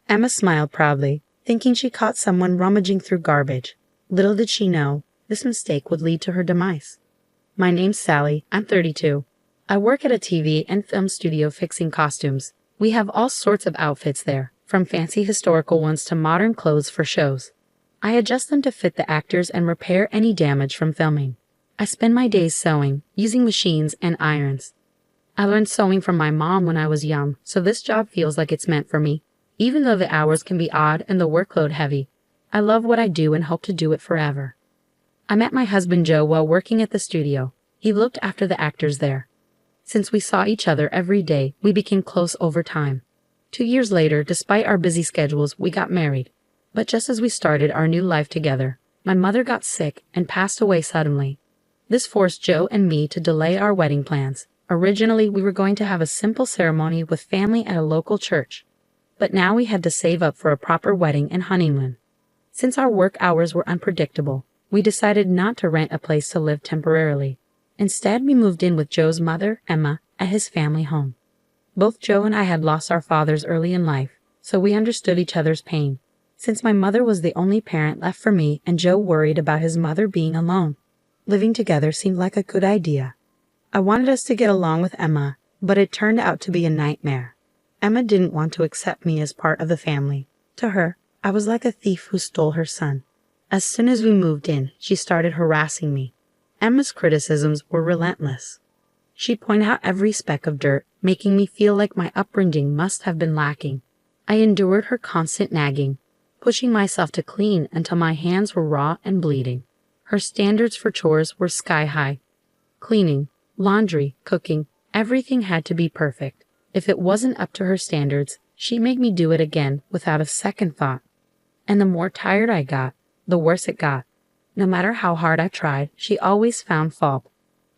Emma smiled proudly, thinking she caught someone rummaging through garbage. Little did she know, this mistake would lead to her demise. My name's Sally, I'm 32. I work at a TV and film studio fixing costumes. We have all sorts of outfits there, from fancy historical ones to modern clothes for shows. I adjust them to fit the actors and repair any damage from filming. I spend my days sewing, using machines and irons. I learned sewing from my mom when I was young, so this job feels like it's meant for me. Even though the hours can be odd and the workload heavy, I love what I do and hope to do it forever. I met my husband Joe while working at the studio. He looked after the actors there. Since we saw each other every day, we became close over time. 2 years later, despite our busy schedules, we got married. But just as we started our new life together, my mother got sick and passed away suddenly. This forced Joe and me to delay our wedding plans. Originally, we were going to have a simple ceremony with family at a local church. But now we had to save up for a proper wedding and honeymoon. Since our work hours were unpredictable, we decided not to rent a place to live temporarily. Instead, we moved in with Joe's mother, Emma, at his family home. Both Joe and I had lost our fathers early in life, so we understood each other's pain. Since my mother was the only parent left for me and Joe worried about his mother being alone, living together seemed like a good idea. I wanted us to get along with Emma, but it turned out to be a nightmare. Emma didn't want to accept me as part of the family. To her, I was like a thief who stole her son. As soon as we moved in, she started harassing me. Emma's criticisms were relentless. She'd point out every speck of dirt, making me feel like my upbringing must have been lacking. I endured her constant nagging, pushing myself to clean until my hands were raw and bleeding. Her standards for chores were sky high. Cleaning, laundry, cooking, everything had to be perfect. If it wasn't up to her standards, she made me do it again without a second thought. And the more tired I got, the worse it got. No matter how hard I tried, she always found fault.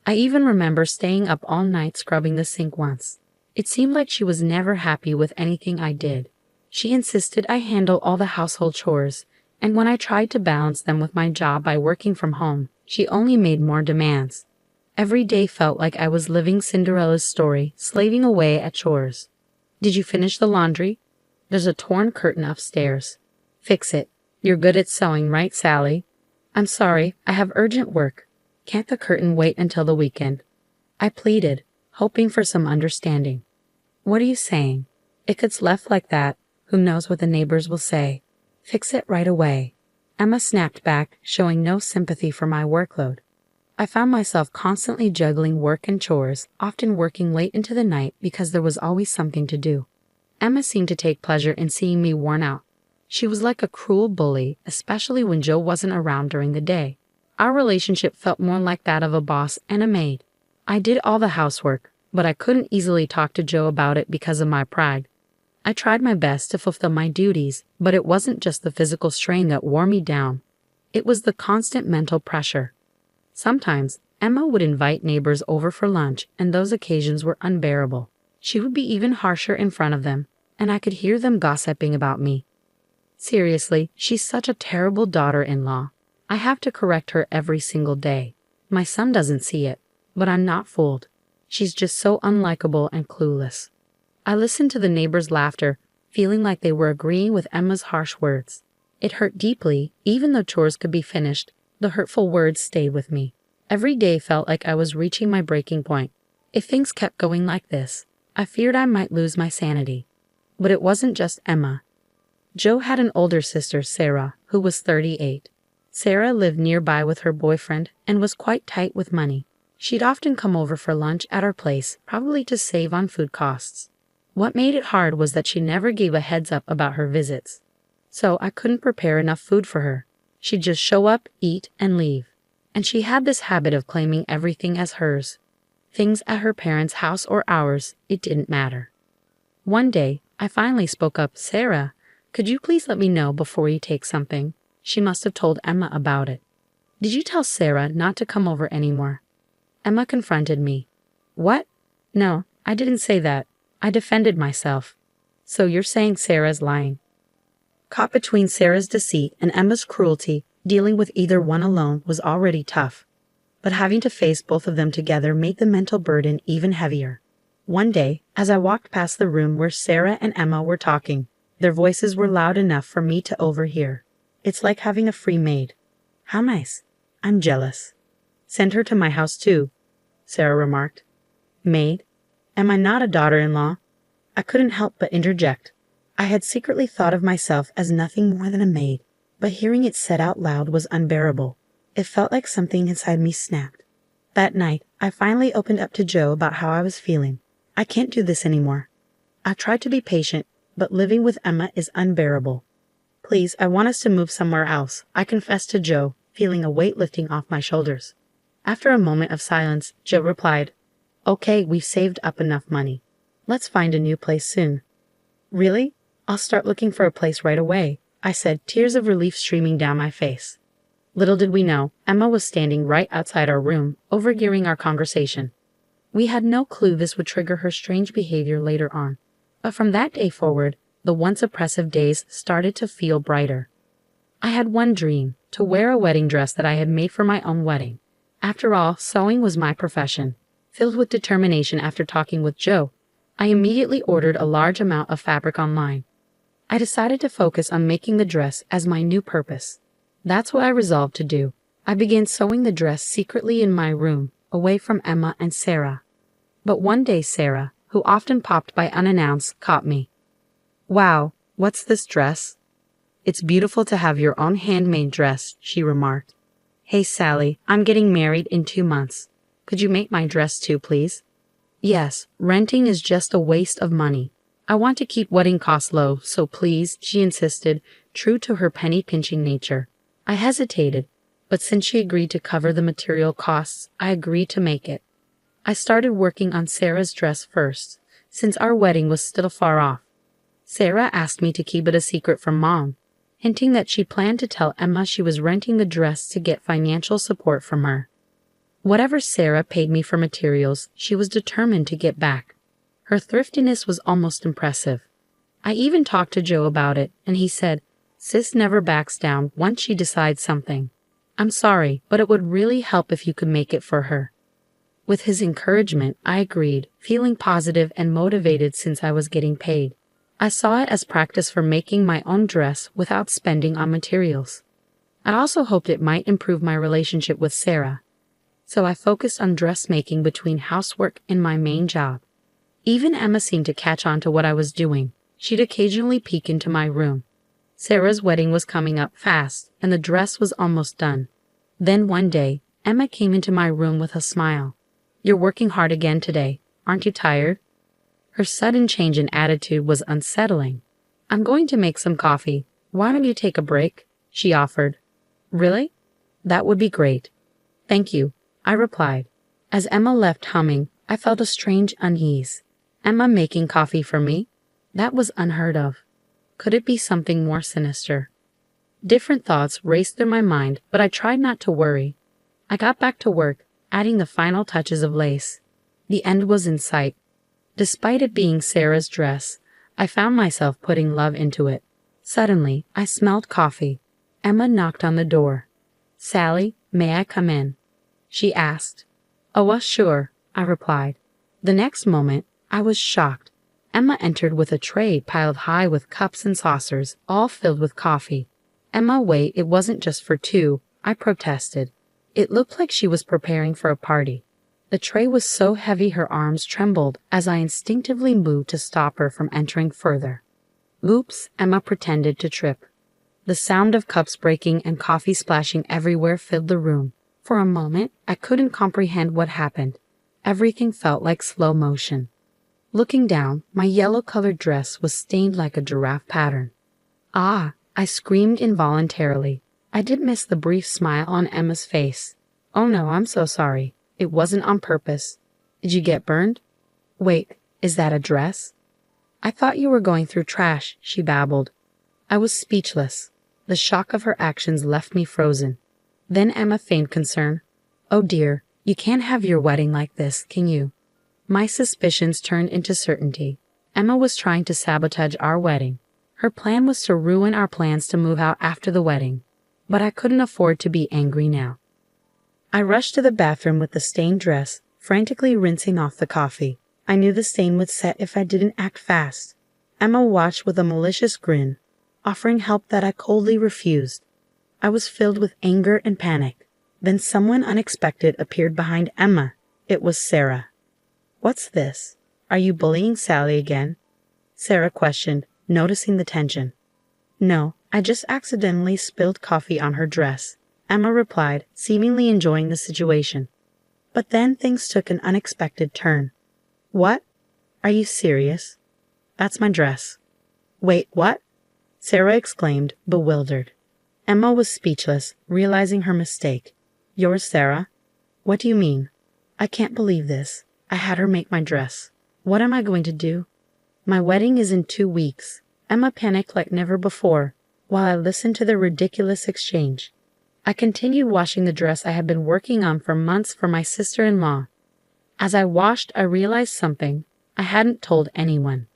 I even remember staying up all night scrubbing the sink once. It seemed like she was never happy with anything I did. She insisted I handle all the household chores, and when I tried to balance them with my job by working from home, she only made more demands. Every day felt like I was living Cinderella's story, slaving away at chores. Did you finish the laundry? There's a torn curtain upstairs. Fix it. You're good at sewing, right, Sally? I'm sorry, I have urgent work. Can't the curtain wait until the weekend? I pleaded, hoping for some understanding. What are you saying? If it's left like that, who knows what the neighbors will say? Fix it right away. Emma snapped back, showing no sympathy for my workload. I found myself constantly juggling work and chores, often working late into the night because there was always something to do. Emma seemed to take pleasure in seeing me worn out. She was like a cruel bully, especially when Joe wasn't around during the day. Our relationship felt more like that of a boss and a maid. I did all the housework, but I couldn't easily talk to Joe about it because of my pride. I tried my best to fulfill my duties, but it wasn't just the physical strain that wore me down. It was the constant mental pressure. Sometimes, Emma would invite neighbors over for lunch, and those occasions were unbearable. She would be even harsher in front of them, and I could hear them gossiping about me. Seriously, she's such a terrible daughter-in-law. I have to correct her every single day. My son doesn't see it, but I'm not fooled. She's just so unlikable and clueless. I listened to the neighbors' laughter, feeling like they were agreeing with Emma's harsh words. It hurt deeply, even though chores could be finished. The hurtful words stayed with me. Every day felt like I was reaching my breaking point. If things kept going like this, I feared I might lose my sanity. But it wasn't just Emma. Joe had an older sister, Sarah, who was 38. Sarah lived nearby with her boyfriend and was quite tight with money. She'd often come over for lunch at our place, probably to save on food costs. What made it hard was that she never gave a heads up about her visits. So I couldn't prepare enough food for her. She'd just show up, eat, and leave. And she had this habit of claiming everything as hers. Things at her parents' house or ours, it didn't matter. One day, I finally spoke up, "Sarah, could you please let me know before you take something?" She must have told Emma about it. "Did you tell Sarah not to come over anymore?" Emma confronted me. "What? No, I didn't say that. I defended myself." "So you're saying Sarah's lying?" Caught between Sarah's deceit and Emma's cruelty, dealing with either one alone was already tough. But having to face both of them together made the mental burden even heavier. One day, as I walked past the room where Sarah and Emma were talking, Their voices were loud enough for me to overhear. It's like having a free maid. How nice. I'm jealous. Send her to my house too, Sarah remarked. Maid? Am I not a daughter-in-law? I couldn't help but interject. I had secretly thought of myself as nothing more than a maid, but hearing it said out loud was unbearable. It felt like something inside me snapped. That night, I finally opened up to Joe about how I was feeling. I can't do this anymore. I tried to be patient, but living with Emma is unbearable. Please, I want us to move somewhere else, I confessed to Joe, feeling a weight lifting off my shoulders. After a moment of silence, Joe replied, Okay, we've saved up enough money. Let's find a new place soon. Really? I'll start looking for a place right away, I said, tears of relief streaming down my face. Little did we know, Emma was standing right outside our room, overhearing our conversation. We had no clue this would trigger her strange behavior later on. But from that day forward, the once oppressive days started to feel brighter. I had one dream, to wear a wedding dress that I had made for my own wedding. After all, sewing was my profession. Filled with determination after talking with Joe, I immediately ordered a large amount of fabric online. I decided to focus on making the dress as my new purpose. That's what I resolved to do. I began sewing the dress secretly in my room, away from Emma and Sarah. But one day Sarah, who often popped by unannounced, caught me. Wow, what's this dress? It's beautiful to have your own handmade dress, she remarked. Hey Sally, I'm getting married in 2 months. Could you make my dress too, please? Yes, renting is just a waste of money. I want to keep wedding costs low, so please, she insisted, true to her penny-pinching nature. I hesitated, but since she agreed to cover the material costs, I agreed to make it. I started working on Sarah's dress first, since our wedding was still far off. Sarah asked me to keep it a secret from Mom, hinting that she planned to tell Emma she was renting the dress to get financial support from her. Whatever Sarah paid me for materials, she was determined to get back. Her thriftiness was almost impressive. I even talked to Joe about it, and he said, Sis never backs down once she decides something. I'm sorry, but it would really help if you could make it for her. With his encouragement, I agreed, feeling positive and motivated since I was getting paid. I saw it as practice for making my own dress without spending on materials. I also hoped it might improve my relationship with Sarah. So I focused on dressmaking between housework and my main job. Even Emma seemed to catch on to what I was doing. She'd occasionally peek into my room. Sarah's wedding was coming up fast, and the dress was almost done. Then one day, Emma came into my room with a smile. You're working hard again today. Aren't you tired? Her sudden change in attitude was unsettling. I'm going to make some coffee. Why don't you take a break? She offered. Really? That would be great. Thank you, I replied. As Emma left humming, I felt a strange unease. Emma making coffee for me? That was unheard of. Could it be something more sinister? Different thoughts raced through my mind, but I tried not to worry. I got back to work, adding the final touches of lace. The end was in sight. Despite it being Sarah's dress, I found myself putting love into it. Suddenly, I smelled coffee. Emma knocked on the door. Sally, may I come in? She asked. Oh, sure, I replied. The next moment, I was shocked. Emma entered with a tray piled high with cups and saucers, all filled with coffee. Emma, wait, it wasn't just for two, I protested. It looked like she was preparing for a party. The tray was so heavy her arms trembled as I instinctively moved to stop her from entering further. Oops, Emma pretended to trip. The sound of cups breaking and coffee splashing everywhere filled the room. For a moment, I couldn't comprehend what happened. Everything felt like slow motion. Looking down, my yellow-colored dress was stained like a giraffe pattern. Ah, I screamed involuntarily. I did miss the brief smile on Emma's face. Oh no, I'm so sorry. It wasn't on purpose. Did you get burned? Wait, is that a dress? I thought you were going through trash, she babbled. I was speechless. The shock of her actions left me frozen. Then Emma feigned concern. Oh dear, you can't have your wedding like this, can you? My suspicions turned into certainty. Emma was trying to sabotage our wedding. Her plan was to ruin our plans to move out after the wedding. But I couldn't afford to be angry now. I rushed to the bathroom with the stained dress, frantically rinsing off the coffee. I knew the stain would set if I didn't act fast. Emma watched with a malicious grin, offering help that I coldly refused. I was filled with anger and panic. Then someone unexpected appeared behind Emma. It was Sarah. "What's this? Are you bullying Sally again?" Sarah questioned, noticing the tension. "No, I just accidentally spilled coffee on her dress," Emma replied, seemingly enjoying the situation. But then things took an unexpected turn. "What? Are you serious? That's my dress." "Wait, what?" Sarah exclaimed, bewildered. Emma was speechless, realizing her mistake. "Yours, Sarah? What do you mean? I can't believe this. I had her make my dress. What am I going to do? My wedding is in 2 weeks." Emma panicked like never before, while I listened to the ridiculous exchange. I continued washing the dress I had been working on for months for my sister-in-law. As I washed, I realized something I hadn't told anyone.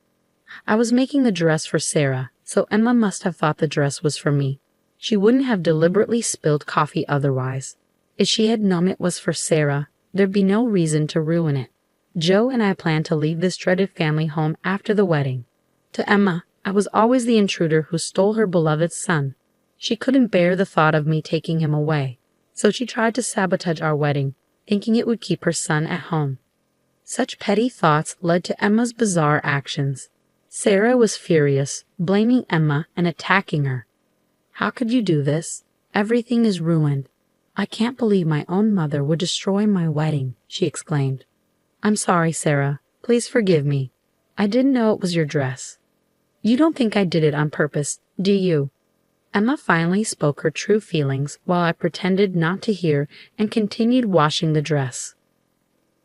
I was making the dress for Sarah, so Emma must have thought the dress was for me. She wouldn't have deliberately spilled coffee otherwise. If she had known it was for Sarah, there'd be no reason to ruin it. Joe and I planned to leave this dreaded family home after the wedding. To Emma, I was always the intruder who stole her beloved son. She couldn't bear the thought of me taking him away, so she tried to sabotage our wedding, thinking it would keep her son at home. Such petty thoughts led to Emma's bizarre actions. Sarah was furious, blaming Emma and attacking her. "How could you do this? Everything is ruined. I can't believe my own mother would destroy my wedding," she exclaimed. "I'm sorry, Sarah. Please forgive me. I didn't know it was your dress." "You don't think I did it on purpose, do you?" Emma finally spoke her true feelings while I pretended not to hear and continued washing the dress.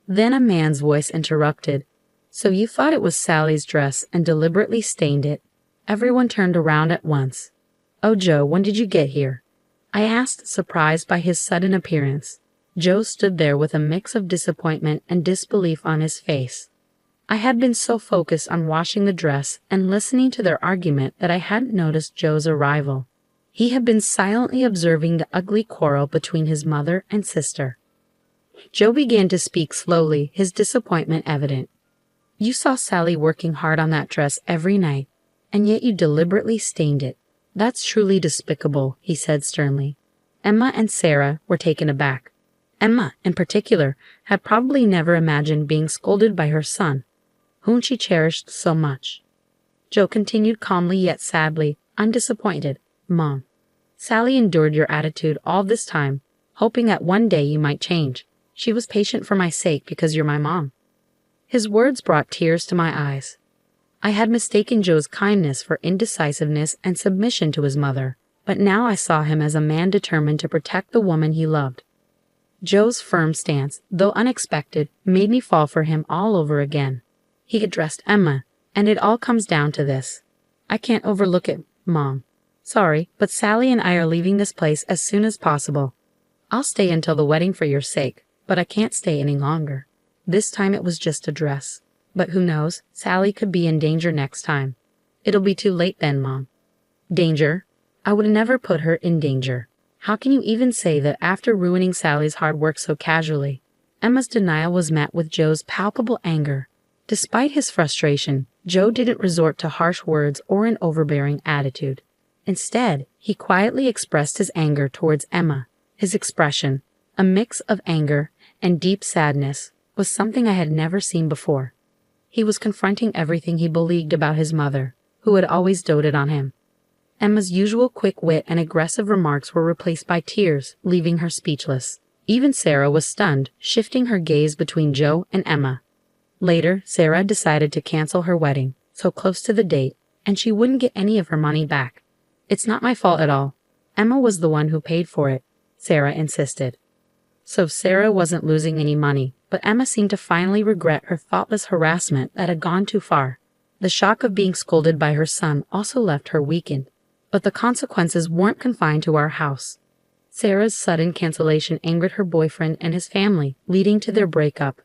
Then a man's voice interrupted. "So you thought it was Sally's dress and deliberately stained it?" Everyone turned around at once. "Oh, Joe, when did you get here?" I asked, surprised by his sudden appearance. Joe stood there with a mix of disappointment and disbelief on his face. I had been so focused on washing the dress and listening to their argument that I hadn't noticed Joe's arrival. He had been silently observing the ugly quarrel between his mother and sister. Joe began to speak slowly, his disappointment evident. "You saw Sally working hard on that dress every night, and yet you deliberately stained it. That's truly despicable," he said sternly. Emma and Sarah were taken aback. Emma, in particular, had probably never imagined being scolded by her son, whom she cherished so much. Joe continued calmly yet sadly, "I'm disappointed, Mom. Sally endured your attitude all this time, hoping that one day you might change. She was patient for my sake because you're my mom." His words brought tears to my eyes. I had mistaken Joe's kindness for indecisiveness and submission to his mother, but now I saw him as a man determined to protect the woman he loved. Joe's firm stance, though unexpected, made me fall for him all over again. He addressed Emma, "And it all comes down to this. I can't overlook it, Mom. Sorry, but Sally and I are leaving this place as soon as possible. I'll stay until the wedding for your sake, but I can't stay any longer. This time it was just a dress. But who knows, Sally could be in danger next time. It'll be too late then, Mom." "Danger? I would never put her in danger. How can you even say that after ruining Sally's hard work so casually?" Emma's denial was met with Joe's palpable anger. Despite his frustration, Joe didn't resort to harsh words or an overbearing attitude. Instead, he quietly expressed his anger towards Emma. His expression, a mix of anger and deep sadness, was something I had never seen before. He was confronting everything he believed about his mother, who had always doted on him. Emma's usual quick wit and aggressive remarks were replaced by tears, leaving her speechless. Even Sarah was stunned, shifting her gaze between Joe and Emma. Later, Sarah decided to cancel her wedding, so close to the date, and she wouldn't get any of her money back. "It's not my fault at all. Emma was the one who paid for it," Sarah insisted. So Sarah wasn't losing any money, but Emma seemed to finally regret her thoughtless harassment that had gone too far. The shock of being scolded by her son also left her weakened. But the consequences weren't confined to our house. Sarah's sudden cancellation angered her boyfriend and his family, leading to their breakup.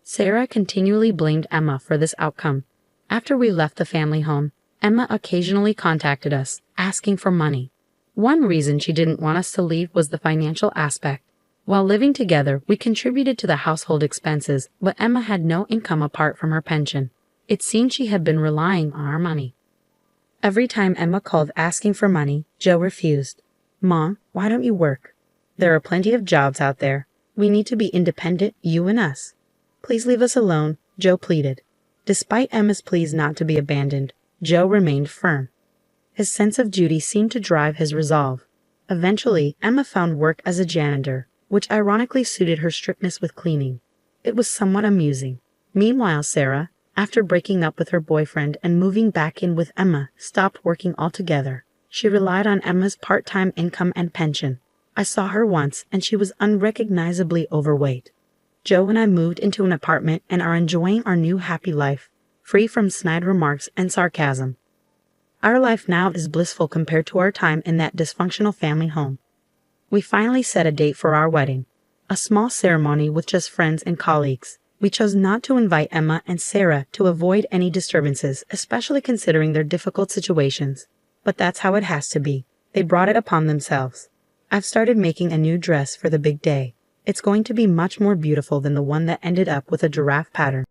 Sarah continually blamed Emma for this outcome. After we left the family home, Emma occasionally contacted us, asking for money. One reason she didn't want us to leave was the financial aspect. While living together, we contributed to the household expenses, but Emma had no income apart from her pension. It seemed she had been relying on our money. Every time Emma called asking for money, Joe refused. "Mom, why don't you work? There are plenty of jobs out there. We need to be independent, you and us. Please leave us alone," Joe pleaded. Despite Emma's pleas not to be abandoned, Joe remained firm. His sense of duty seemed to drive his resolve. Eventually, Emma found work as a janitor, which ironically suited her strictness with cleaning. It was somewhat amusing. Meanwhile, Sarah, after breaking up with her boyfriend and moving back in with Emma, stopped working altogether. She relied on Emma's part-time income and pension. I saw her once, and she was unrecognizably overweight. Joe and I moved into an apartment and are enjoying our new happy life, free from snide remarks and sarcasm. Our life now is blissful compared to our time in that dysfunctional family home. We finally set a date for our wedding, a small ceremony with just friends and colleagues. We chose not to invite Emma and Sarah to avoid any disturbances, especially considering their difficult situations. But that's how it has to be. They brought it upon themselves. I've started making a new dress for the big day. It's going to be much more beautiful than the one that ended up with a giraffe pattern.